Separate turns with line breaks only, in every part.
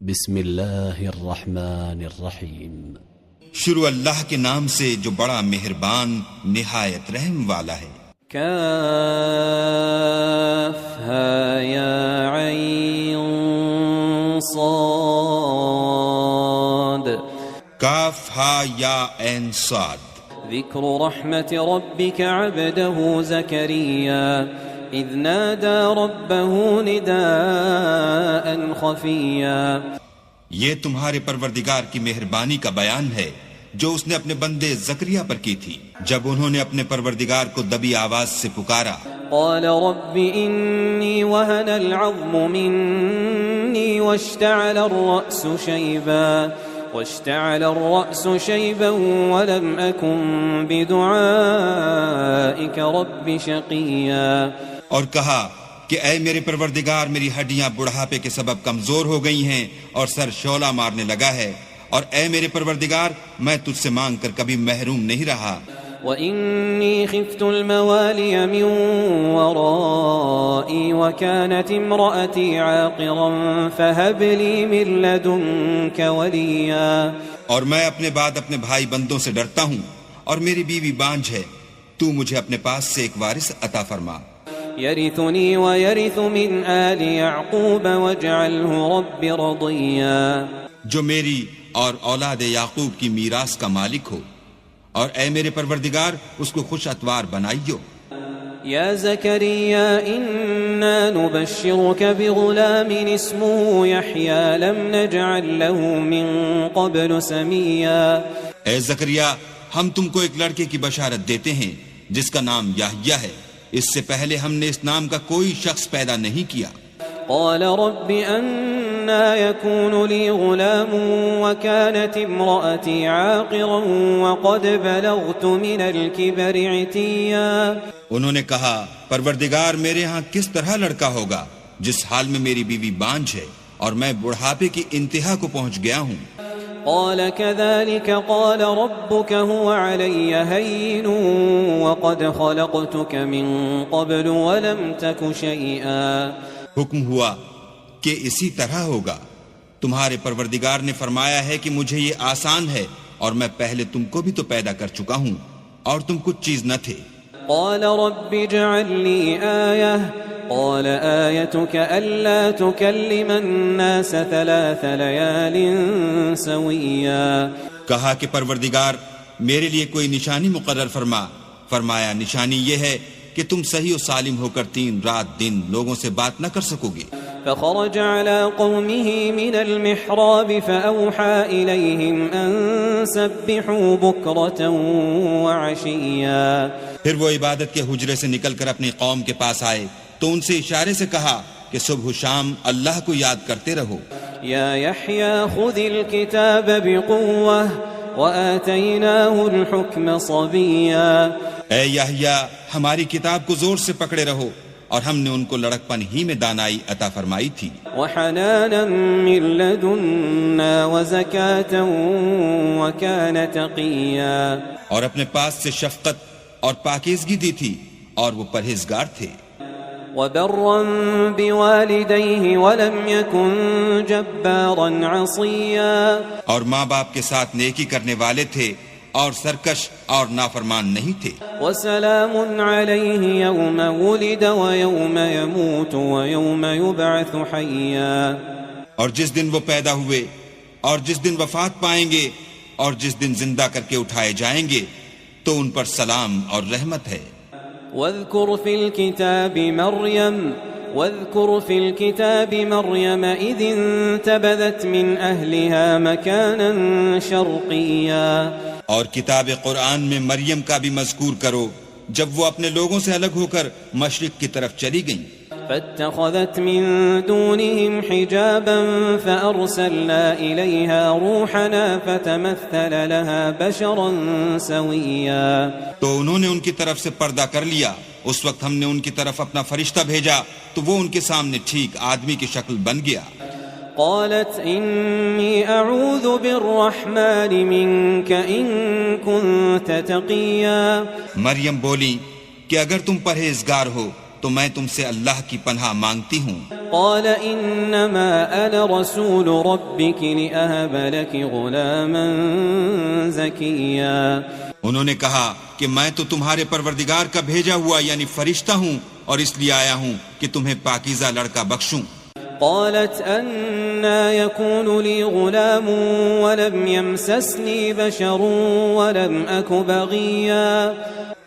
بسم اللہ الرحمن الرحیم۔
شروع اللہ کے نام سے جو بڑا مہربان نہایت رحم والا ہے۔
کافہا یا عین صاد،
کاف ہا یا عین صاد۔
ذکر رحمت ربک عبدہ زکریا اذ نادى ربه نداء خفيا۔
یہ تمہارے پروردگار کی مہربانی کا بیان ہے جو اس نے اپنے بندے زکریا پر کی تھی جب انہوں نے اپنے پروردگار کو دبی آواز سے پکارا۔
قال رب انی وهن العظم منی واشتعل الرأس شيبا ولم أكن بدعائك رب شقيا۔
اور کہا کہ اے میرے پروردگار، میری ہڈیاں بڑھاپے کے سبب کمزور ہو گئی ہیں اور سر شعلہ مارنے لگا ہے، اور اے میرے پروردگار میں تجھ سے مانگ کر کبھی محروم نہیں رہا۔
وَإِنِّي خِفْتُ الْمَوَالِيَ مِنْ وَرَائِي وَكَانَتِ امْرَأَتِي عَاقِرًا فَهَبْ لِي مِن لَّدُنكَ وَلِيًّا۔
اور میں اپنے بعد اپنے بھائی بندوں سے ڈرتا ہوں اور میری بیوی بانجھ ہے، تو مجھے اپنے پاس سے ایک وارث عطا فرما۔
يَرِثُنِي وَيَرِثُ مِنْ آلِ يَعْقُوبَ وَاجْعَلْهُ رَبِّ رَضِيًّا۔
جو میری اور اولاد یعقوب کی میراث کا مالک ہو، اور اے میرے پروردگار اس کو خوش اتوار بنائیو۔
یا زکریا انا نبشرک بغلام اسمه یحیی لم نجعل له من قبل سمیا۔
اے زکریا، ہم تم کو ایک لڑکے کی بشارت دیتے ہیں جس کا نام یحییٰ ہے، اس سے پہلے ہم نے اس نام کا کوئی شخص پیدا نہیں کیا۔
قال رب أنا يكون لي غلام وكانت امرأتي عاقرا وقد بلغت من الكبر عتيا۔
انہوں نے کہا پروردگار میرے ہاں کس طرح لڑکا ہوگا جس حال میں میری بیوی بانجھ ہے اور میں بڑھاپے کی انتہا کو پہنچ گیا ہوں۔
قال كذلك قال ربك هو علي هين وقد خلقتك من قبل ولم تك شيئا۔
حکم ہوا کہ اسی طرح ہوگا، تمہارے پروردگار نے فرمایا ہے کہ مجھے یہ آسان ہے اور میں پہلے تم کو بھی تو پیدا کر چکا ہوں اور تم کچھ چیز نہ تھے۔
قال رب اجعل لي آية قال آيتك ألا تكلم الناس 3 ليال سويا۔
کہا کہ پروردگار میرے لیے کوئی نشانی مقرر فرما۔ فرمایا نشانی یہ ہے کہ تم صحیح و سالم ہو کر 3 رات دن لوگوں سے بات نہ کر سکو گے۔
فخرج على قومه من المحراب فأوحى إليهم أن سبحوا بكرة وعشيا۔
پھر وہ عبادت کے حجرے سے نکل کر اپنی قوم کے پاس آئے تو ان سے اشارے سے کہا کہ صبح و شام اللہ کو یاد کرتے رہو۔
يا يحيى خذ الكتاب بقوة وآتيناه الحكم صبيا۔
اے یحییٰ ہماری کتاب کو زور سے پکڑے رہو، اور ہم نے ان کو لڑکپن ہی میں دانائی عطا فرمائی تھی۔
وحنانا من لدنا وزكاة وكان تقيا۔
اور اپنے پاس سے شفقت اور پاکیزگی دی تھی اور وہ پرہیزگار تھے۔
وبرا بوالديه ولم يكن جبارا عصيا۔
اور ماں باپ کے ساتھ نیکی کرنے والے تھے اور سرکش اور نافرمان نہیں تھے۔
وسلام عليه يوم ولد ويوم يموت ويوم يبعث حيا۔
اور جس دن وہ پیدا ہوئے اور جس دن وفات پائیں گے اور جس دن زندہ کر کے اٹھائے جائیں گے تو ان پر سلام اور رحمت ہے۔
واذكر في الكتاب مريم إذ انتبذت من أهلها مكانا شرقيا۔
اور کتاب قرآن میں مریم کا بھی مذکور کرو جب وہ اپنے لوگوں سے الگ ہو کر مشرق کی طرف چلی گئیں۔
فاتخذت من دونهم حجابا فأرسلنا إليها روحنا فتمثل لها بشرا سويا۔
تو انہوں نے ان کی طرف سے پردہ کر لیا، اس وقت ہم نے ان کی طرف اپنا فرشتہ بھیجا تو وہ ان کے سامنے ٹھیک آدمی کی شکل بن گیا۔
قالت إني أعوذ بالرحمن منك إن كنت تقيا۔
مریم بولی کہ اگر تم پرہیزگار ہو تو میں تم سے اللہ کی پناہ مانگتی ہوں۔
قال انما انا رسول ربك لأهب لك غلاما زكيا۔
انہوں نے کہا کہ میں تو تمہارے پروردگار کا بھیجا ہوا یعنی فرشتہ ہوں، اور اس لیے آیا ہوں کہ تمہیں پاکیزہ لڑکا بخشوں۔
قالت أنا يكون لي غلام ولم يمسسني بشر ولم أك بغيا۔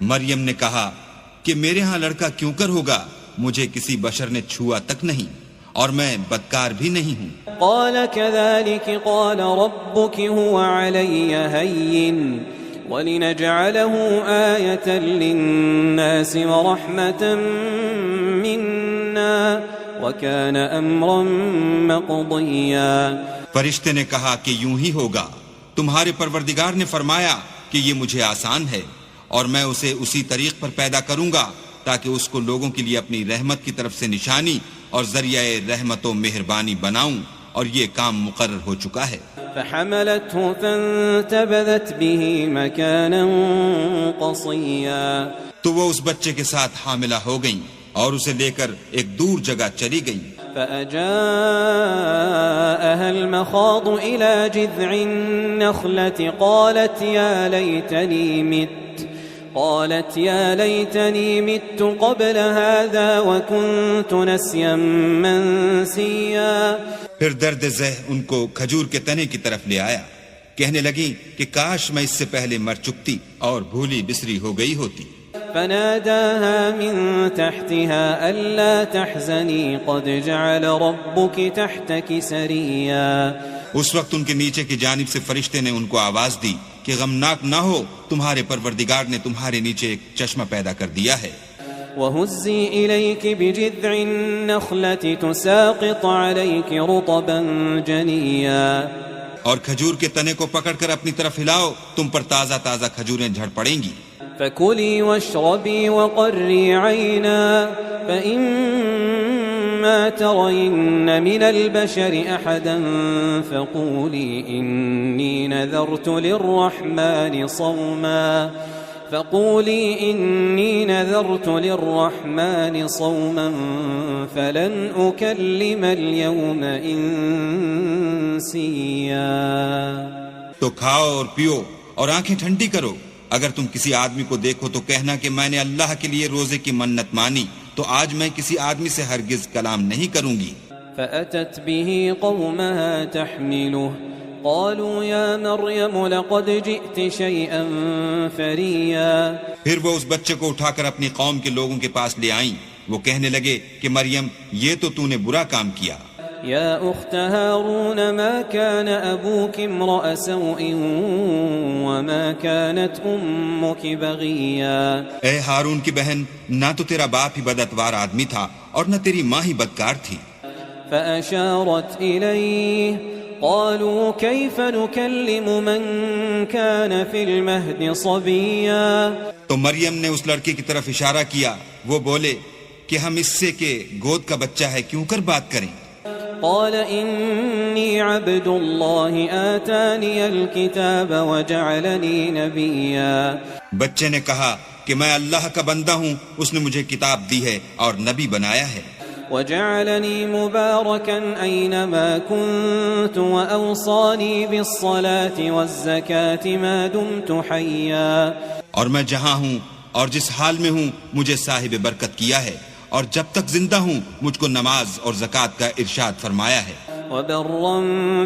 مریم نے کہا کہ میرے ہاں لڑکا کیوں کر ہوگا، مجھے کسی بشر نے چھوا تک نہیں اور میں بدکار بھی نہیں ہوں۔
قال كذلك قال ربك هو علي هين ولنجعله آية للناس ورحمة منا وَكَانَ أَمْرًا مَقْضِيًّا۔
فرشتے نے کہا کہ یوں ہی ہوگا، تمہارے پروردگار نے فرمایا کہ یہ مجھے آسان ہے اور میں اسے اسی طریق پر پیدا کروں گا تاکہ اس کو لوگوں کے لیے اپنی رحمت کی طرف سے نشانی اور ذریعہ رحمت و مہربانی بناؤں، اور یہ کام مقرر ہو چکا ہے۔
فحملته فانتبذت به مكانا قصيا۔
تو وہ اس بچے کے ساتھ حاملہ ہو گئیں اور اسے لے کر ایک دور جگہ چلی گئیں۔
فأجاءها المخاض إلى جذع النخلة قالت يا ليتني مت قبل هذا وكنت نسيا منسيا۔
پھر درد ذہ ان کو کھجور کے تنے کی طرف لے آیا، کہنے لگی کہ کاش میں اس سے پہلے مر چکتی اور بھولی بسری ہو گئی ہوتی۔
فناداها من تحتها ألا تحزني قد جعل ربك تحتك سريا۔
اس وقت ان کے نیچے کی جانب سے فرشتے نے ان کو آواز دی کہ غمناک نہ ہو، تمہارے پروردگار نے تمہارے نیچے ایک چشمہ پیدا کر دیا ہے۔
وَهُزِّي إِلَيْكِ بِجِذْعِ النَّخْلَةِ تُسَاقِطْ عَلَيْكِ رُطَبًا جَنِيًّا۔ اور کھجور کے تنے کو پکڑ کر اپنی طرف ہلاؤ، تم پر تازہ تازہ کھجوریں جھڑ پڑیں گی۔ فَكُلِي وَاشْرَبِي وَقَرِّي عَيْنًا فَإِمَّا تَرَيِنَّ مِنَ الْبَشَرِ أَحَدًا فَقُولِي إِنِّي نَذَرْتُ لِلرَّحْمَنِ صَوْمًا فَلَنْ أُكَلِّمَ الْيَوْمَ إِنسِيًّا۔
تو کھاؤ اور پیو اور آنکھیں ٹھنڈی کرو، اگر تم کسی آدمی کو دیکھو تو کہنا کہ میں نے اللہ کے لیے روزے کی منت مانی، تو آج میں کسی آدمی سے ہرگز کلام نہیں کروں گی۔
فأتت به قومها تحمله قالوا يا مريم لقد جئت شيئا فريا۔
پھر وہ اس بچے کو اٹھا کر اپنی قوم کے لوگوں کے پاس لے آئیں، وہ کہنے لگے کہ مریم یہ تو نے برا کام کیا۔
يا أخت هارون ما كان أبوك امرأ سوء وما كانت أمك بغيا۔
اے ہارون کی بہن، نہ تو تیرا باپ ہی بدعتوار آدمی تھا اور نہ تیری ماں ہی بدکار تھی۔
فأشارت إليه قالوا كيف نكلم من كان في المهد صبيا۔
تو مریم نے اس لڑکے کی طرف اشارہ کیا، وہ بولے کہ ہم اس سے کہ گود کا بچہ ہے کیوں کر بات کریں۔
قال إني عبد الله آتاني الكتاب وجعلني نبيا۔
بچے نے کہا کہ میں اللہ کا بندہ ہوں، اس نے مجھے کتاب دی ہے اور نبی بنایا ہے۔
وجعلني مباركا أينما كنت وأوصاني بالصلاة والزكاة ما دمت حيا۔
اور میں جہاں ہوں اور جس حال میں ہوں مجھے صاحب برکت کیا ہے، اور جب تک زندہ ہوں مجھ کو نماز اور زکوٰۃ کا ارشاد فرمایا ہے۔
وبرا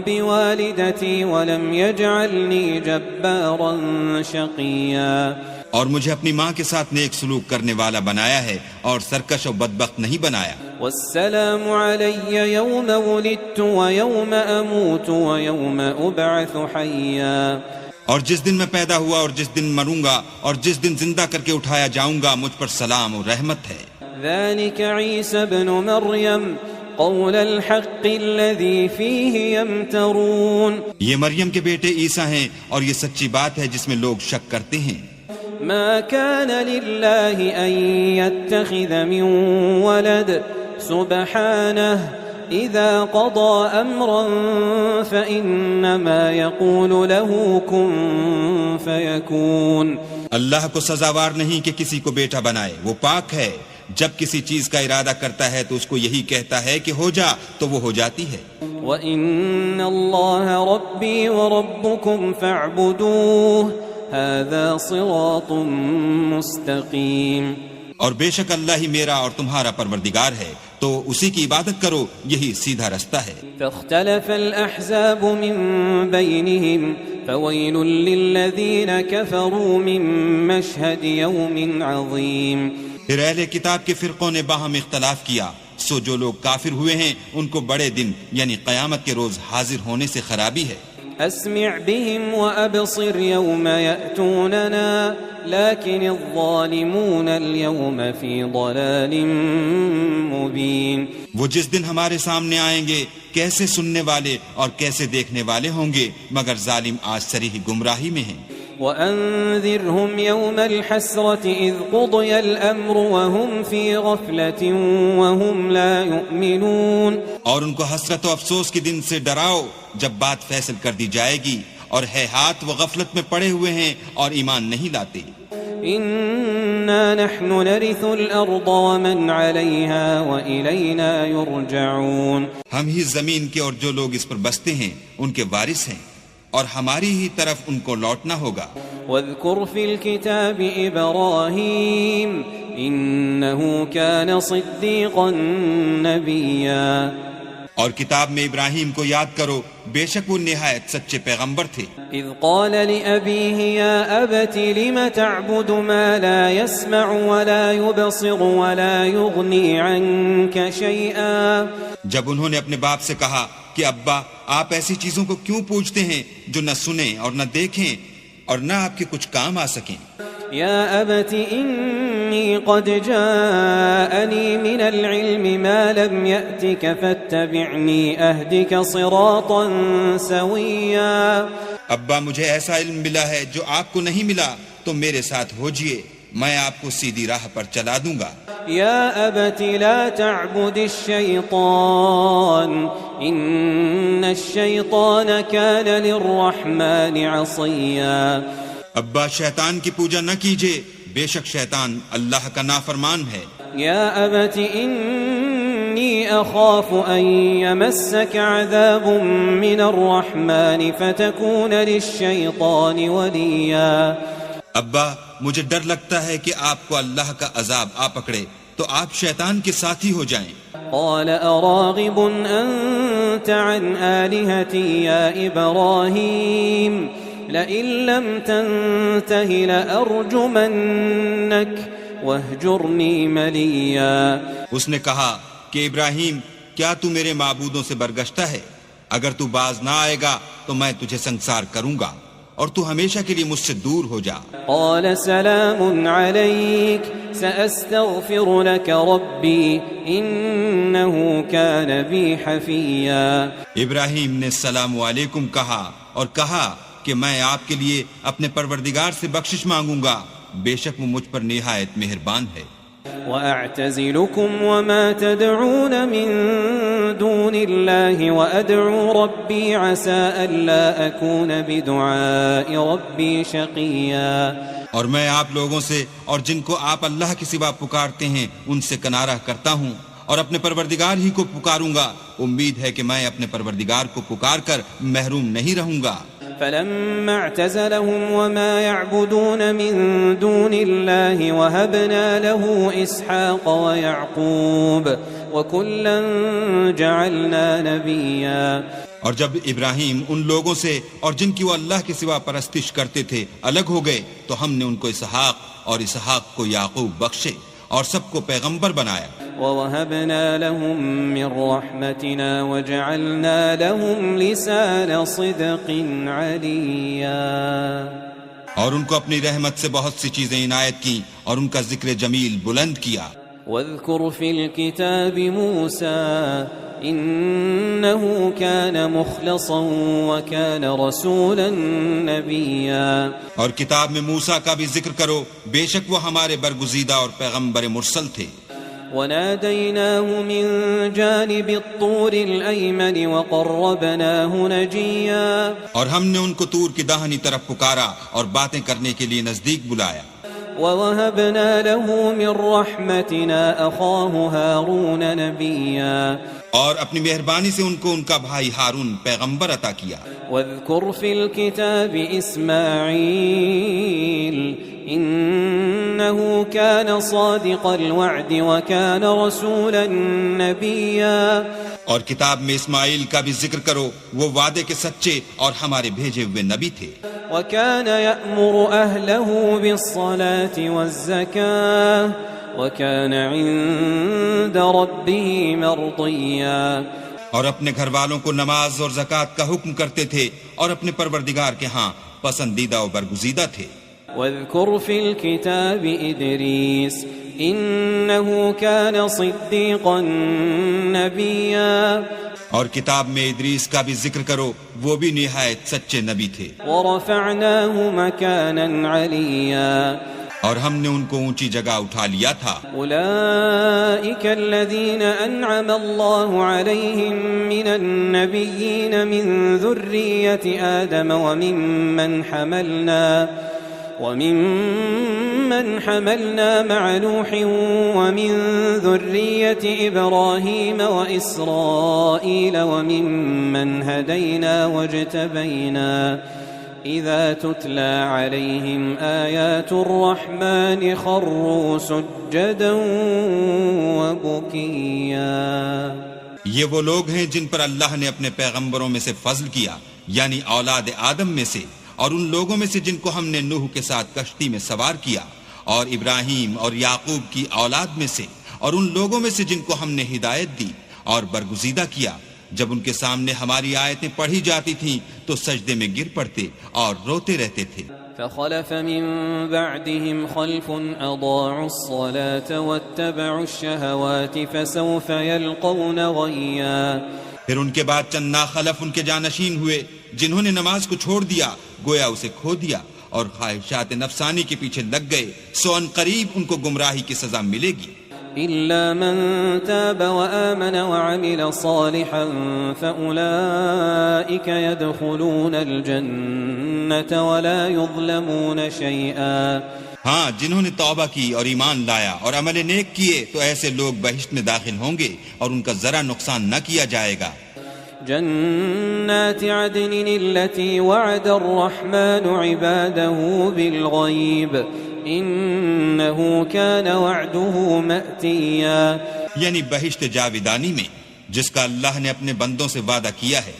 بوالدتي ولم يجعلني جبارا شقيا۔
اور مجھے اپنی ماں کے ساتھ نیک سلوک کرنے والا بنایا ہے اور سرکش و بدبخت نہیں بنایا۔
والسلام علي يوم ولدت ويوم أموت ويوم أبعث حيا۔
اور جس دن میں پیدا ہوا اور جس دن مروں گا اور جس دن زندہ کر کے اٹھایا جاؤں گا مجھ پر سلام اور رحمت ہے۔
ذلك عيسى ابن مريم قول الحق الذي فيه يمترون۔
یہ مریم کے بیٹے عیسیٰ ہیں اور یہ سچی بات ہے جس میں لوگ شک کرتے ہیں۔
ما كان لله أن يتخذ من ولد سبحانه إذا قضى أمرا فإنما يقول له كن فيكون۔
اللہ کو سزاوار نہیں کہ کسی کو بیٹا بنائے، وہ پاک ہے، جب کسی چیز کا ارادہ کرتا ہے تو اس کو یہی کہتا ہے کہ ہو جا، تو وہ ہو جاتی ہے۔
وَإِنَّ اللَّهَ رَبِّي وَرَبُّكُمْ فَاعْبُدُوهُ هَذَا صِرَاطٌ مُسْتَقِيمٌ،
اور بے شک اللہ ہی میرا اور تمہارا پروردگار ہے، تو اسی کی عبادت کرو، یہی سیدھا رستہ ہے۔
فاختلف الأحزاب من بينهم فويل للذين كفروا من مشهد يوم عظيم۔
پھر اہل کتاب کے فرقوں نے باہم اختلاف کیا، سو جو لوگ کافر ہوئے ہیں ان کو بڑے دن یعنی قیامت کے روز حاضر ہونے سے خرابی ہے۔
اسمع بهم وابصر يوم يأتوننا لكن الظالمون اليوم في ضلال مبين۔
وہ جس دن ہمارے سامنے آئیں گے کیسے سننے والے اور کیسے دیکھنے والے ہوں گے، مگر ظالم آج صریح گمراہی میں ہیں۔
وأنذرهم يوم الحسرة إذ قضي الأمر وهم في غفلة وهم لا يؤمنون۔
اور ان کو حسرت و افسوس کے دن سے ڈراؤ جب بات فیصل کر دی جائے گی، اور ہے ہاتھ وہ غفلت میں پڑے ہوئے ہیں اور ایمان نہیں لاتے۔
إنا نحن نرث الأرض ومن عليها وإلينا يرجعون۔
ہم ہی زمین کے اور جو لوگ اس پر بستے ہیں ان کے وارث ہیں، اور ہماری ہی طرف ان کو لوٹنا ہوگا۔
واذكر في الكتاب إبراهيم إنه كان صديقا نبيا۔
اور کتاب میں ابراہیم کو یاد کرو، بے شک وہ نہایت سچے پیغمبر تھے۔
اذ قال لأبيه يا أبت لم تعبد ما لا يسمع ولا يبصر ولا يغني عنك شيئا۔
جب انہوں نے اپنے باپ سے کہا کہ ابا آپ ایسی چیزوں کو کیوں پوجتے ہیں جو نہ سنیں اور نہ دیکھیں اور نہ آپ کے کچھ کام آ سکیں۔
يا أبت إني قد جاءني من العلم ما لم يأتك فاتبعني أهدك صراطا سويا۔
ابا مجھے ایسا علم ملا ہے جو آپ کو نہیں ملا، تو میرے ساتھ ہوجئے، میں آپ کو سیدھی راہ پر چلا دوں گا۔
يا أبت لا تعبد الشيطان إن الشيطان كان للرحمن عصيا۔
ابا شیطان کی پوجا نہ کیجئے، بے شک شیطان اللہ کا نافرمان ہے۔
يا أبت إني أخاف أن يمسك عذاب من الرحمن فتكون للشيطان وليا۔
ابا مجھے ڈر لگتا ہے کہ آپ کو اللہ کا عذاب آ پکڑے تو آپ شیطان کے ساتھی ہو جائیں۔
قال أراغب أنت عن آلهتي يا إبراهيم لئن لم تنته لأرجمنك واهجرني مليا۔
اس نے کہا کہ ابراہیم کیا تو میرے معبودوں سے برگشتہ ہے؟ اگر تو باز نہ آئے گا تو میں تجھے سنسار کروں گا اور تو ہمیشہ کے لیے مجھ سے دور ہو جا۔
قال سلام عليك سأستغفر لك ربي إنه كان بي حفيا۔
ابراہیم نے السلام علیکم کہا اور کہا کہ میں آپ کے لیے اپنے پروردگار سے بخشش مانگوں گا، بے شک وہ مجھ پر نہایت مہربان ہے۔
وأعتزلكم وما تدعون من دون الله وأدعو ربي عسى ألا أكون بدعاء ربي شقيا۔
اور میں آپ لوگوں سے اور جن کو آپ اللہ کے سوا پکارتے ہیں ان سے کنارہ کرتا ہوں اور اپنے پروردگار ہی کو پکاروں گا، امید ہے کہ میں اپنے پروردگار کو پکار کر محروم نہیں رہوں گا۔
فلما اعتزلهم وما يعبدون من دون الله وهبنا له إسحاق ويعقوب وكلا جعلنا نبيا۔
اور جب ابراہیم ان لوگوں سے اور جن کی وہ اللہ کے سوا پرستش کرتے تھے الگ ہو گئے تو ہم نے ان کو اسحاق اور اسحاق کو یعقوب بخشے اور سب کو پیغمبر بنایا۔
وَوَهَبْنَا لَهُم مِّن رَّحْمَتِنَا وَجَعَلْنَا لَهُمْ لِسَانَ صِدْقٍ عَلِيًّا۔
اور ان کو اپنی رحمت سے بہت سی چیزیں عنایت کی اور ان کا ذکر جمیل بلند کیا۔
وَاذْكُرْ فِي الْكِتَابِ مُوسَىٰ إِنَّهُ كَانَ مُخْلَصًا وَكَانَ رَسُولًا نَبِيًّا۔
اور کتاب میں موسیٰ کا بھی ذکر کرو، بے شک وہ ہمارے برگزیدہ اور پیغمبر مرسل تھے۔
وناديناه من جانب الطور الأيمن وقربناه نجيا۔
اور ہم نے ان کو طور کی داہنی طرف پکارا اور باتیں کرنے کے لیے نزدیک بلایا۔
ووهبنا له من رحمتنا أخاه هارون نبيا
اور اپنی مہربانی سے ان کو ان کا بھائی ہارون پیغمبر عطا کیا.
واذكر في الكتاب إسماعيل إنه كان صادق الوعد وكان رسولا نبيا.
اور کتاب میں اسماعیل کا بھی ذکر کرو، وہ وعدے کے سچے اور ہمارے بھیجے ہوئے نبی تھے.
وكان يأمر أهله بالصلاة والزكاة وكان عند ربه مرضيا.
اور اپنے گھر والوں کو نماز اور زکوٰۃ کا حکم کرتے تھے اور اپنے پروردگار کے ہاں پسندیدہ و برگزیدہ تھے.
واذكر في الكتاب إدريس إنه كان صديقا نبيا.
اور کتاب میں ادریس کا بھی ذکر کرو، وہ بھی نہایت سچے نبی تھے.
ورفعناه مكانا عليا.
اور ہم نے ان کو اونچی جگہ اٹھا لیا تھا.
أولئك الذين أنعم الله عليهم من النبيين من ذرية آدم ومن حملنا مع نوح ومن ذرية إبراهيم وإسرائيل وممن هدينا واجتبينا إذا تتلى عليهم آيات الرحمن خروا سجدا وبكيا.
یہ وہ لوگ ہیں جن پر اللہ نے اپنے پیغمبروں میں سے فضل کیا، یعنی اولاد آدم میں سے، اور ان لوگوں میں سے جن کو ہم نے نوح کے ساتھ کشتی میں سوار کیا، اور ابراہیم اور یعقوب کی اولاد میں سے، اور ان لوگوں میں سے جن کو ہم نے ہدایت دی اور برگزیدہ کیا. جب ان کے سامنے ہماری آیتیں پڑھی جاتی تھیں تو سجدے میں گر پڑتے اور روتے رہتے تھے.
فخلف من بعدهم خلف أضاعوا الصلاة واتبعوا الشهوات فسوف يلقون غيا.
پھر ان کے بعد چند ناخلف ان کے جانشین ہوئے جنہوں نے نماز کو چھوڑ دیا، گویا اسے کھو دیا اور خواہشات نفسانی کے پیچھے لگ گئے، سو ان قریب ان کو گمراہی کی سزا ملے گی.
إلا من تاب وآمن وعمل صالحا فأولئك يدخلون الجنة ولا يظلمون شيئا.
ہاں، جنہوں نے توبہ کی اور ایمان لایا اور عمل نیک کیے تو ایسے لوگ بہشت میں داخل ہوں گے اور ان کا ذرا نقصان نہ کیا جائے گا.
جنات عدن التي وعد الرحمن عباده بالغيب إنه كان وعده مأتيا.
یعنی بہشت جاودانی میں جس کا اللہ نے اپنے بندوں سے وعدہ کیا ہے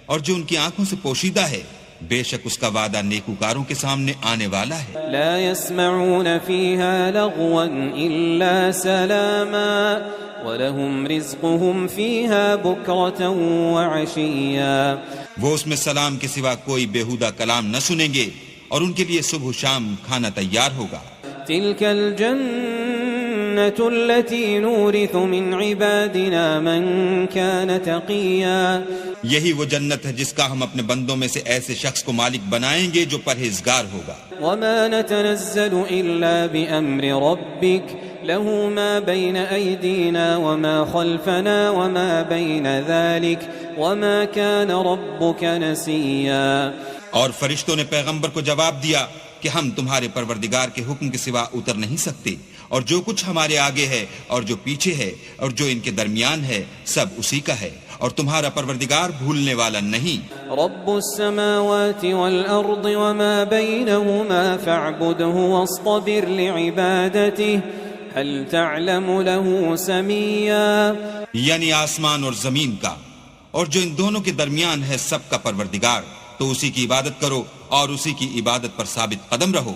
اور جو ان کی آنکھوں سے پوشیدہ ہے، بے شک اس کا وعدہ نیکوکاروں کے سامنے آنے والا ہے.
لا يسمعون فيها لغوا إلا سلاما وَلَهُمْ رِزْقُهُمْ فِيهَا بُكْرَةً وَعَشِيًّا.
وہ اس میں سلام کے سوا کوئی بیہودہ کلام نہ سنیں گے اور ان کے لیے صبح و شام کھانا تیار ہوگا.
تِلْكَ الْجَنَّةُ الَّتِي نُورِثُ مِنْ عِبَادِنَا مَنْ كَانَ تَقِيًّا.
یہی وہ جنت ہے جس کا ہم اپنے بندوں میں سے ایسے شخص کو مالک بنائیں گے جو پرہیزگار ہوگا.
وَمَا نَتَنَزَّلُ إِلَّا بِأَمْرِ رَبِّكَ له ما بين أيدينا وما خلفنا وما بين ذلك وما كان ربك نسيا.
اور فرشتوں نے پیغمبر کو جواب دیا کہ ہم تمہارے پروردگار کے حکم کے سوا اتر نہیں سکتے، اور جو کچھ ہمارے آگے ہے اور جو پیچھے ہے اور جو ان کے درمیان ہے سب اسی کا ہے، اور تمہارا پروردگار بھولنے والا نہیں.
رب السماوات والأرض وما بينهما فاعبده واصطبر لعبادته هل تعلم له سميا.
یعنی آسمان اور زمین کا اور جو ان دونوں کے درمیان ہے سب کا پروردگار، تو اسی کی عبادت کرو اور اسی کی عبادت پر ثابت قدم رہو.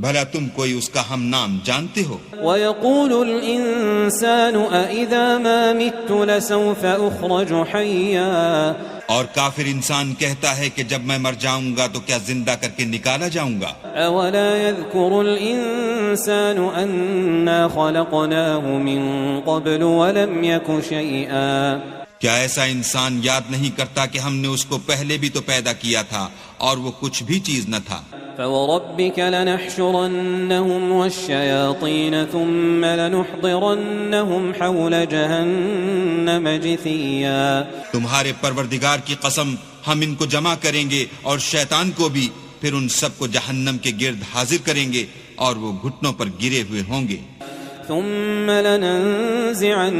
بھلا تم کوئی اس کا ہم نام جانتے ہو؟
وَيَقُولُ الْإِنسَانُ أَإِذَا مَا مِتُّ لَسَوْفَ أُخْرَجُ حَيًّا.
اور کافر انسان کہتا ہے کہ جب میں مر جاؤں گا تو کیا زندہ کر کے نکالا جاؤں گا.
أَوَلَا يَذْكُرُ الْإِنسَانُ أَنَّا خَلَقْنَاهُ مِن قَبْلُ وَلَمْ يَكُ شَيْئًا.
کیا ایسا انسان یاد نہیں کرتا کہ ہم نے اس کو پہلے بھی تو پیدا کیا تھا اور وہ کچھ بھی چیز نہ تھا.
فَوَرَبِّكَ لَنَحْشُرَنَّهُمْ وَالشَّيَاطِينَ ثُمَّ لَنُحْضِرَنَّهُمْ حَوْلَ جَهَنَّمَ جِثِيًّا.
تمہارے پروردگار کی قسم، ہم ان کو جمع کریں گے اور شیطان کو بھی، پھر ان سب کو جہنم کے گرد حاضر کریں گے اور وہ گھٹنوں پر گرے ہوئے ہوں گے.
ثم لننزعن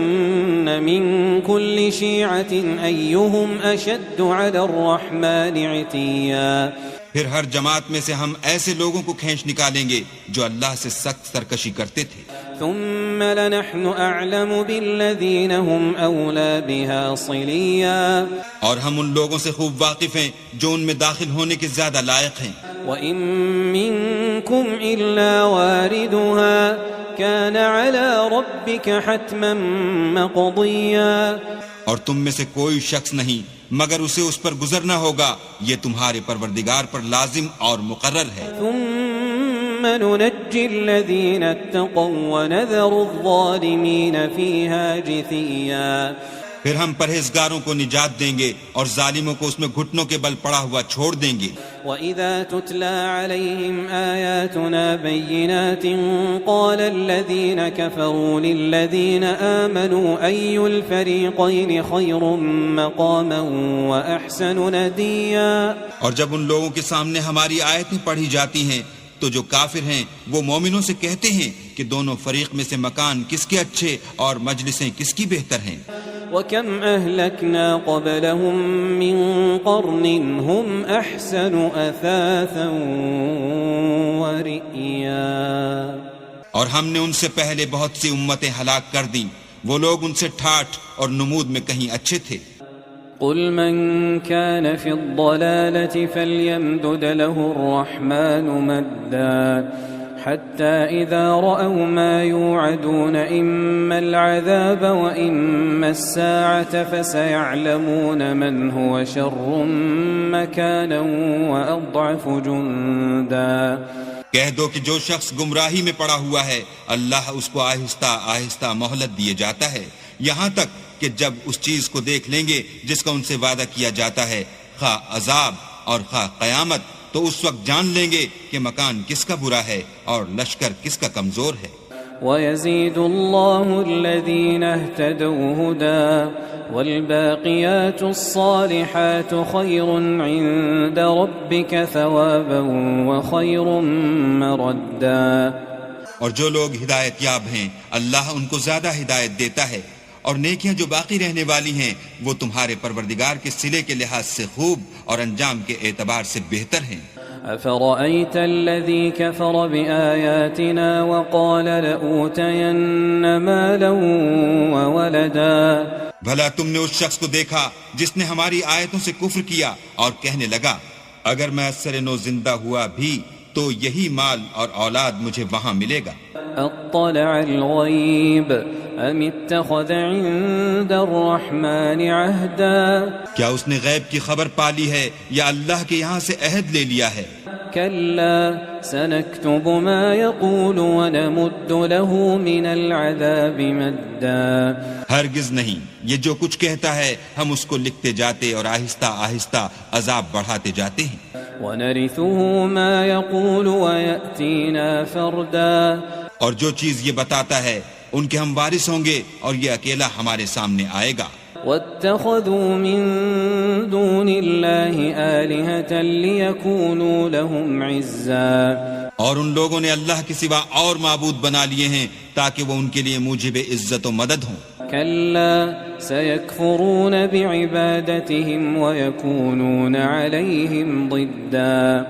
من كل شيعة أيهم أشد على الرحمن عتيا.
پھر ہر جماعت میں سے ہم ایسے لوگوں کو کھینچ نکالیں گے جو اللہ سے سخت سرکشی کرتے تھے.
ثم لنحن أعلم بالذين هم أولى بها صليا.
اور ہم ان لوگوں سے خوب واقف ہیں جو ان میں داخل ہونے کے زیادہ لائق ہیں.
وإن منكم إلا واردها كان على ربك حتما مقضيا.
اور تم میں سے کوئی شخص نہیں مگر اسے اس پر گزرنا ہوگا، یہ تمہارے پروردگار پر لازم اور مقرر ہے.
ثم ننجي الذين اتقوا ونذر الظالمين فيها جثيا.
پھر ہم پرہیزگاروں کو نجات دیں گے اور ظالموں کو اس میں گھٹنوں کے بل پڑا ہوا چھوڑ دیں گے.
وَإِذَا تُتْلَى عَلَيْهِمْ آيَاتُنَا بَيِّنَاتٍ قَالَ الَّذِينَ كَفَرُوا لِلَّذِينَ آمَنُوا أَيُّ الْفَرِيقَيْنِ خَيْرٌ مَقَامًا وَأَحْسَنُ نَدِيًّا.
اور جب ان لوگوں کے سامنے ہماری آیتیں پڑھی جاتی ہیں تو جو کافر ہیں وہ مومنوں سے کہتے ہیں کہ دونوں فریق میں سے مکان کس کے اچھے اور مجلسیں کس کی بہتر ہیں.
وَكَمْ أَهْلَكْنَا قَبْلَهُمْ مِنْ قَرْنٍ هُمْ أَحْسَنُ أَثَاثًا وَرِئِيًّا.
اور ہم نے ان سے پہلے بہت سی امتیں ہلاک کر دیں، وہ لوگ ان سے ٹھاٹھ اور نمود میں کہیں اچھے تھے.
قُلْ مَنْ كَانَ فِي الضَّلَالَةِ فَلْيَمْدُدْ لَهُ الرَّحْمَنُ مَدًّا حتى إذا رأوا ما يوعدون إما العذاب وإما الساعة فسيعلمون من هو شر مكانا وأضعف جندا.
کہہ دو کہ جو شخص گمراہی میں پڑا ہوا ہے اللہ اس کو آہستہ آہستہ مہلت دیے جاتا ہے، یہاں تک کہ جب اس چیز کو دیکھ لیں گے جس کا ان سے وعدہ کیا جاتا ہے، خواہ عذاب اور خواہ قیامت، تو اس وقت جان لیں گے کہ مکان کس کا برا ہے اور لشکر کس کا کمزور ہے.
وَيَزِيدُ اللَّهُ الَّذِينَ اهْتَدَوْا هُدًى وَالْبَاقِيَاتُ الصَّالِحَاتُ خَيْرٌ عِندَ رَبِّكَ ثَوَابًا وَخَيْرٌ مَرَدًّا.
اور جو لوگ ہدایت یاب ہیں اللہ ان کو زیادہ ہدایت دیتا ہے، اور نیکیاں جو باقی رہنے والی ہیں وہ تمہارے پروردگار کے صلے کے لحاظ سے خوب اور انجام کے اعتبار سے بہتر ہیں.
أَفَرَأَيْتَ الَّذِي كَفَرَ بِآيَاتِنَا وَقَالَ لَأُوتَيَنَّ مَالًا وَوَلَدًا.
بھلا تم نے اس شخص کو دیکھا جس نے ہماری آیتوں سے کفر کیا اور کہنے لگا اگر میں اثر نو زندہ ہوا بھی تو یہی مال اور اولاد مجھے وہاں ملے گا.
اطلع الغیب ام اتخذ عند الرحمن عہدا.
کیا اس نے غیب کی خبر پالی ہے یا اللہ کے یہاں سے عہد لے لیا ہے؟
کلا سنكتب ما يقول ونمد له من العذاب مدا.
ہرگز نہیں، یہ جو کچھ کہتا ہے ہم اس کو لکھتے جاتے اور آہستہ آہستہ عذاب بڑھاتے جاتے ہیں.
ونرثه ما يقول ويأتينا فردا.
اور جو چیز یہ بتاتا ہے ان کے ہم وارث ہوں گے اور یہ اکیلا ہمارے سامنے آئے گا.
واتخذوا من دون الله آلهة ليكونوا لهم عزا.
اور ان لوگوں نے اللہ کے سوا اور معبود بنا لیے ہیں تاکہ وہ ان کے لیے موجب عزت و مدد ہوں.
كلا سيكفرون بعبادتهم ويكونون عليهم ضدا.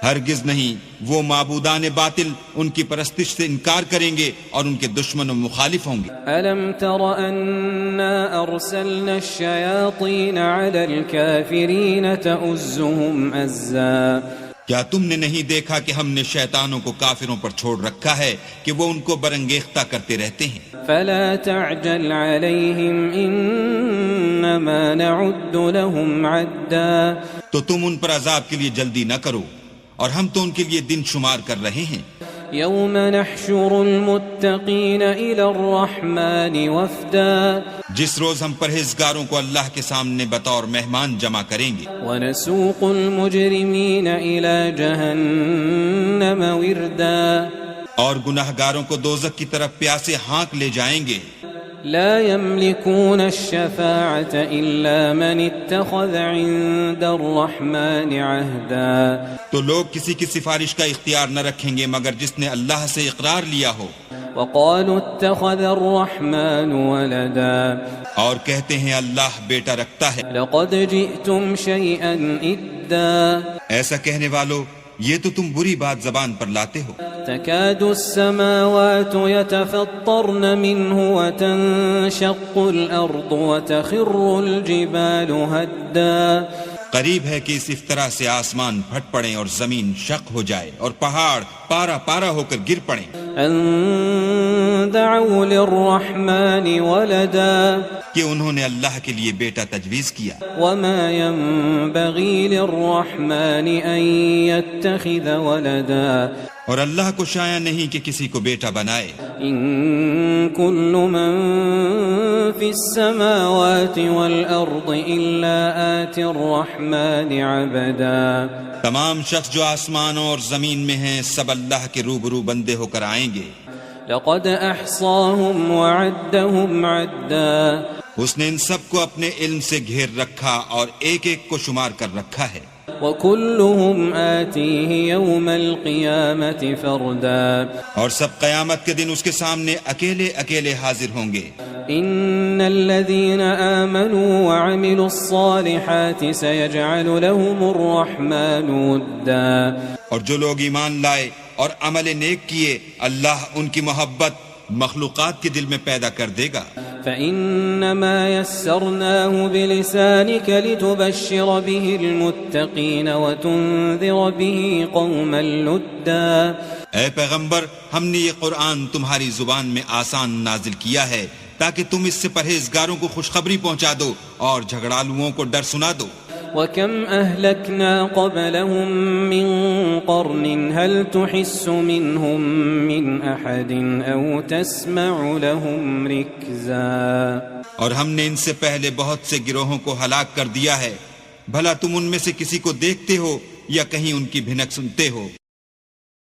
ہرگز نہیں، وہ معبودان باطل ان کی پرستش سے انکار کریں گے اور ان کے دشمن و مخالف ہوں گے.
ألم تر أنا أرسلنا الشياطين على الكافرين تؤزهم أزا.
کیا تم نے نہیں دیکھا کہ ہم نے شیطانوں کو کافروں پر چھوڑ رکھا ہے کہ وہ ان کو برانگیختہ کرتے رہتے ہیں.
فلا تعجل عليهم إنما نعد لهم عدا.
تو تم ان پر عذاب کے لیے جلدی نہ کرو اور ہم تو ان کے لیے دن شمار کر رہے ہیں.
يوم نحشر المتقين إلى الرحمن وفدا.
جس روز ہم پرہیزگاروں کو اللہ کے سامنے بطور مہمان جمع کریں گے.
ونسوق المجرمين إلى جهنم وردا.
اور گناہگاروں کو دوزخ کی طرف پیاسے ہانک لے جائیں گے.
لا يملكون الشفاعة إلا من اتخذ عند الرحمن عهدا.
تو لوگ کسی کی سفارش کا اختیار نہ رکھیں گے مگر جس نے اللہ سے اقرار لیا ہو.
وقالوا اتخذ الرحمن ولدا.
اور کہتے ہیں اللہ بیٹا رکھتا ہے.
لقد جئتم شيئا إدا.
ایسا کہنے والو یہ تو تم بری بات زبان پر لاتے ہو.
تكاد السماوات يتفطرن منه وتنشق الأرض وتخر الجبال هدا.
قریب ہے کہ اس افطرا سے آسمان پھٹ پڑیں اور زمین شق ہو جائے اور پہاڑ پارا پارا ہو کر گر پڑیں.
ان دعوا للرحمن ولدا.
کہ انہوں نے اللہ کے لیے بیٹا تجویز کیا.
وما ينبغي للرحمن ان يتخذ ولدا.
اور اللہ کو شایع نہیں کہ کسی کو بیٹا بنائے.
ان كل من في السماوات والارض الا آتي الرحمن عبدا.
تمام شخص جو آسمانوں اور زمین میں ہیں سب اللہ کے روبرو بندے ہو کر آئیں گے.
لقد احصاهم وعدهم عدا.
اس نے ان سب کو اپنے علم سے گھیر رکھا اور ایک ایک کو شمار کر رکھا ہے.
وَكُلُّهُمْ آتِيهِ يَوْمَ الْقِيَامَةِ فَرْدًا.
اور سب قیامت کے دن اس کے سامنے اکیلے اکیلے حاضر ہوں گے.
إِنَّ الَّذِينَ آمَنُوا وَعَمِلُوا الصَّالِحَاتِ سَيَجْعَلُ لَهُمُ الرَّحْمَنُ وَدًّا.
اور جو لوگ ایمان لائے اور عمل نیک کیے اللہ ان کی محبت مخلوقات کے دل میں پیدا کر دے گا.
فإنما يسرناه بلسانك لتبشر به المتقين وتنذر به قوما لدا.
اے پیغمبر ہم نے یہ قرآن تمہاری زبان میں آسان نازل کیا ہے تاکہ تم اس سے پرہیزگاروں کو خوشخبری پہنچا دو اور جھگڑالوؤں کو ڈر سنا دو.
وَكَمْ أَهْلَكْنَا قَبْلَهُمْ مِنْ قَرْنٍ هَلْ تُحِسُّ مِنْهُمْ مِنْ أَحَدٍ أَوْ تَسْمَعُ لَهُمْ رِكْزًا.
اور ہم نے ان سے پہلے بہت سے گروہوں کو ہلاک کر دیا ہے بھلا تم ان میں سے کسی کو دیکھتے ہو یا کہیں ان کی بھنک سنتے ہو.